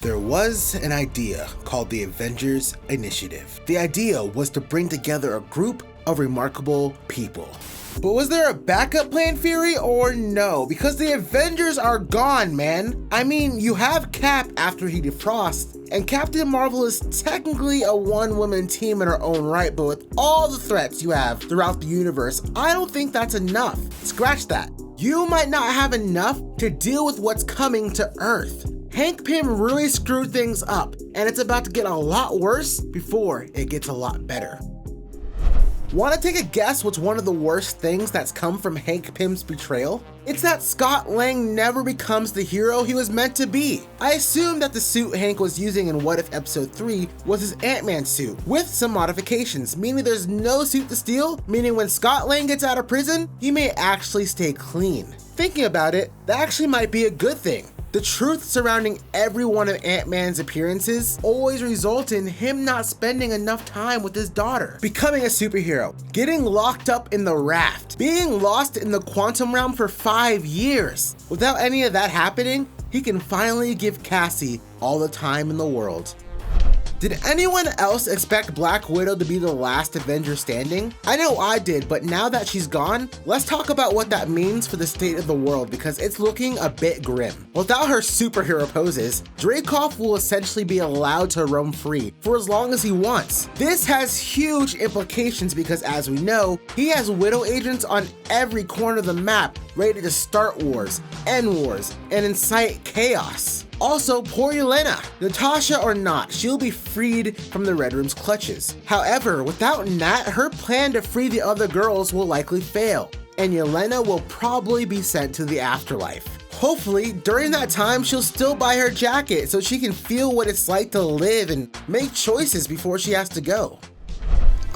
There was an idea called the Avengers Initiative. The idea was to bring together a group of remarkable people. But was there a backup plan, Fury, or no? Because the Avengers are gone, man. I mean, you have Cap after he defrosts, and Captain Marvel is technically a one-woman team in her own right, but with all the threats you have throughout the universe, I don't think that's enough. Scratch that. You might not have enough to deal with what's coming to Earth. Hank Pym really screwed things up, and it's about to get a lot worse before it gets a lot better. Want to take a guess what's one of the worst things that's come from Hank Pym's betrayal? It's that Scott Lang never becomes the hero he was meant to be. I assume that the suit Hank was using in What If Episode 3 was his Ant-Man suit, with some modifications, meaning there's no suit to steal, meaning when Scott Lang gets out of prison, he may actually stay clean. Thinking about it, that actually might be a good thing. The truth surrounding every one of Ant-Man's appearances always result in him not spending enough time with his daughter, becoming a superhero, getting locked up in the raft, being lost in the quantum realm for 5 years. Without any of that happening, he can finally give Cassie all the time in the world. Did anyone else expect Black Widow to be the last Avenger standing? I know I did, but now that she's gone, let's talk about what that means for the state of the world because it's looking a bit grim. Without her superhero poses, Dreykov will essentially be allowed to roam free for as long as he wants. This has huge implications because as we know, he has Widow agents on every corner of the map ready to start wars, end wars, and incite chaos. Also, poor Yelena. Natasha or not, she'll be freed from the Red Room's clutches. However, without Nat, her plan to free the other girls will likely fail, and Yelena will probably be sent to the afterlife. Hopefully, during that time, she'll still buy her jacket so she can feel what it's like to live and make choices before she has to go.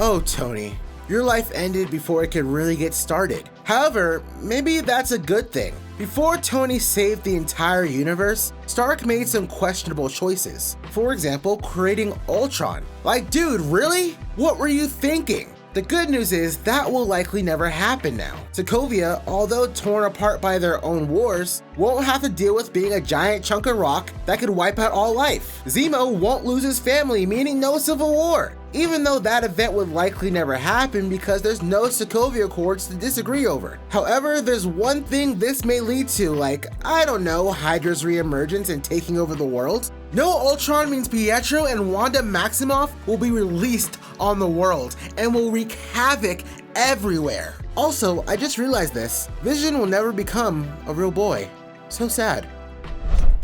Oh, Tony, your life ended before it could really get started. However, maybe that's a good thing. Before Tony saved the entire universe, Stark made some questionable choices. For example, creating Ultron. Like, dude, really? What were you thinking? The good news is that will likely never happen now. Sokovia, although torn apart by their own wars, won't have to deal with being a giant chunk of rock that could wipe out all life. Zemo won't lose his family, meaning no civil war, even though that event would likely never happen because there's no Sokovia Accords to disagree over. However, there's one thing this may lead to, like, I don't know, Hydra's reemergence and taking over the world. No Ultron means Pietro and Wanda Maximoff will be released on the world and will wreak havoc everywhere. Also, I just realized this. Vision will never become a real boy. So sad.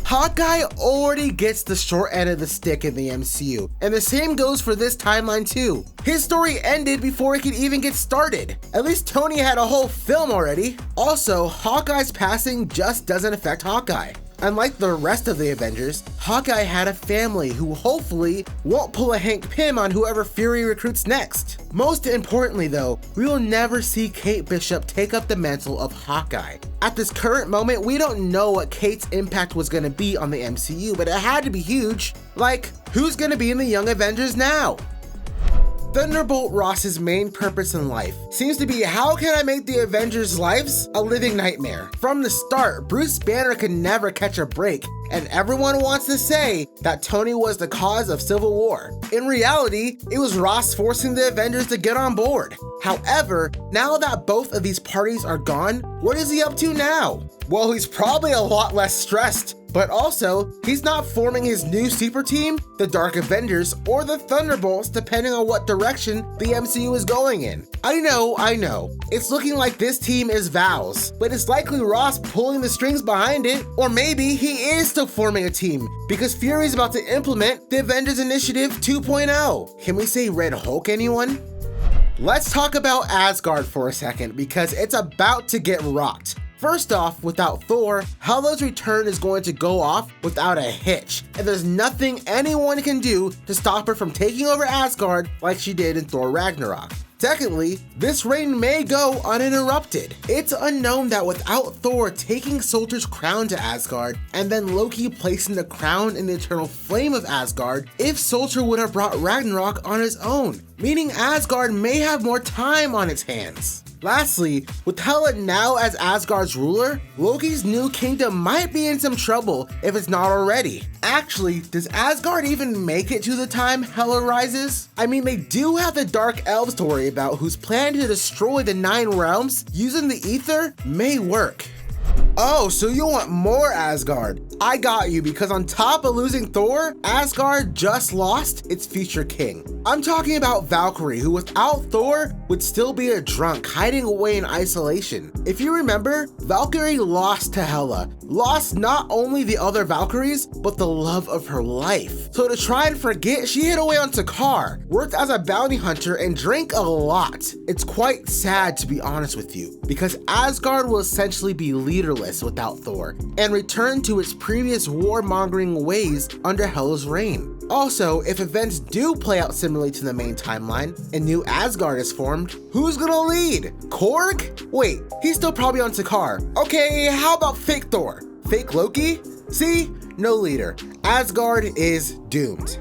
Hawkeye already gets the short end of the stick in the MCU, and the same goes for this timeline too. His story ended before it could even get started. At least Tony had a whole film already. Also, Hawkeye's passing just doesn't affect Hawkeye. Unlike the rest of the Avengers, Hawkeye had a family who hopefully won't pull a Hank Pym on whoever Fury recruits next. Most importantly though, we will never see Kate Bishop take up the mantle of Hawkeye. At this current moment, we don't know what Kate's impact was going to be on the MCU, but it had to be huge. Like, who's going to be in the Young Avengers now? Thunderbolt Ross's main purpose in life seems to be how can I make the Avengers' lives a living nightmare? From the start, Bruce Banner could never catch a break, and everyone wants to say that Tony was the cause of Civil War. In reality, it was Ross forcing the Avengers to get on board. However, now that both of these parties are gone, what is he up to now? Well, he's probably a lot less stressed. But also, he's not forming his new super team, the Dark Avengers, or the Thunderbolts, depending on what direction the MCU is going in. I know. It's looking like this team is Val's, but it's likely Ross pulling the strings behind it. Or maybe he is still forming a team, because Fury's about to implement the Avengers Initiative 2.0. Can we say Red Hulk, anyone? Let's talk about Asgard for a second, because it's about to get rocked. First off, without Thor, Hela's return is going to go off without a hitch, and there's nothing anyone can do to stop her from taking over Asgard like she did in Thor Ragnarok. Secondly, this reign may go uninterrupted. It's unknown that without Thor taking Surtur's crown to Asgard, and then Loki placing the crown in the eternal flame of Asgard, if Surtur would have brought Ragnarok on his own, meaning Asgard may have more time on its hands. Lastly, with Hela now as Asgard's ruler, Loki's new kingdom might be in some trouble if it's not already. Actually, does Asgard even make it to the time Hela rises? I mean, they do have the Dark Elves to worry about, whose plan to destroy the 9 realms using the ether may work. Oh, so you want more Asgard? I got you, because on top of losing Thor, Asgard just lost its future king. I'm talking about Valkyrie, who without Thor would still be a drunk hiding away in isolation. If you remember, Valkyrie lost to Hela, lost not only the other Valkyries, but the love of her life. So to try and forget, she hid away on Sakaar, worked as a bounty hunter, and drank a lot. It's quite sad, to be honest with you, because Asgard will essentially be leaderless without Thor, and return to its previous warmongering ways under Hela's reign. Also, if events do play out similarly to the main timeline, and new Asgard is formed, who's gonna lead? Korg? Wait, he's still probably on Sakaar. Okay, how about fake Thor? Fake Loki? See? No leader. Asgard is doomed.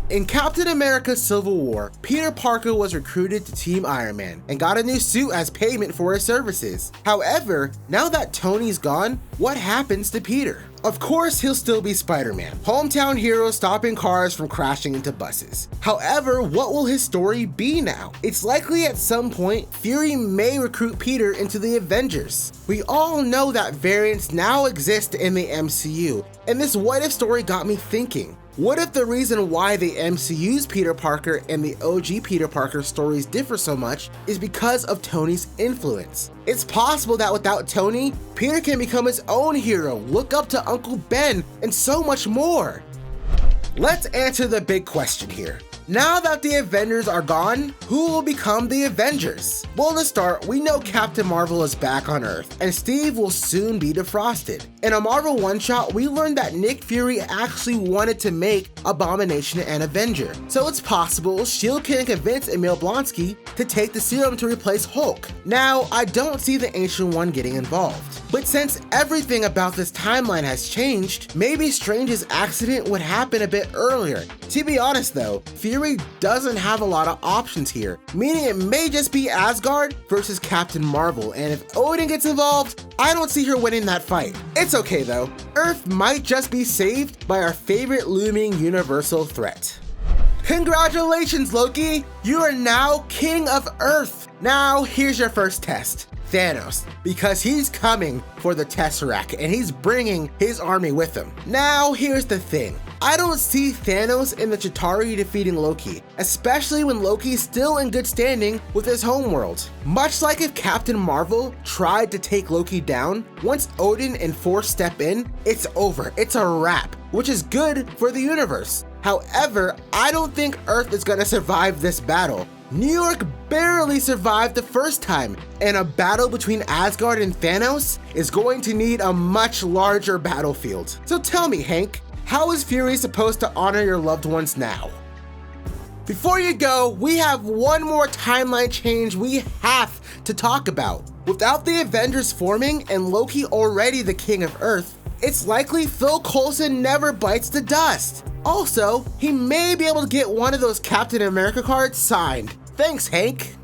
In Captain America Civil War, Peter Parker was recruited to Team Iron Man and got a new suit as payment for his services. However, now that Tony's gone, what happens to Peter? Of course, he'll still be Spider-Man, hometown hero stopping cars from crashing into buses. However, what will his story be now? It's likely at some point, Fury may recruit Peter into the Avengers. We all know that variants now exist in the MCU, and this what-if story got me thinking. What if the reason why the MCU's Peter Parker and the OG Peter Parker stories differ so much is because of Tony's influence? It's possible that without Tony, Peter can become his own hero, look up to Uncle Ben, and so much more. Let's answer the big question here. Now that the Avengers are gone, who will become the Avengers? Well, to start, we know Captain Marvel is back on Earth, and Steve will soon be defrosted. In a Marvel one-shot, we learned that Nick Fury actually wanted to make Abomination an Avenger, so it's possible S.H.I.E.L.D. can convince Emil Blonsky to take the serum to replace Hulk. Now, I don't see the Ancient One getting involved, but since everything about this timeline has changed, maybe Strange's accident would happen a bit earlier. To be honest though, Fury doesn't have a lot of options here, meaning it may just be Asgard versus Captain Marvel, and if Odin gets involved, I don't see her winning that fight. It's okay though, Earth might just be saved by our favorite looming universal threat. Congratulations, Loki! You are now King of Earth! Now, here's your first test. Thanos, because he's coming for the Tesseract and he's bringing his army with him. Now, here's the thing. I don't see Thanos and the Chitauri defeating Loki, especially when Loki's still in good standing with his homeworld. Much like if Captain Marvel tried to take Loki down, once Odin and Thor step in, it's over, it's a wrap, which is good for the universe. However, I don't think Earth is gonna survive this battle. New York barely survived the first time, and a battle between Asgard and Thanos is going to need a much larger battlefield. So tell me, Hank, how is Fury supposed to honor your loved ones now? Before you go, we have one more timeline change we have to talk about. Without the Avengers forming and Loki already the King of Earth, it's likely Phil Coulson never bites the dust. Also, he may be able to get one of those Captain America cards signed. Thanks, Hank.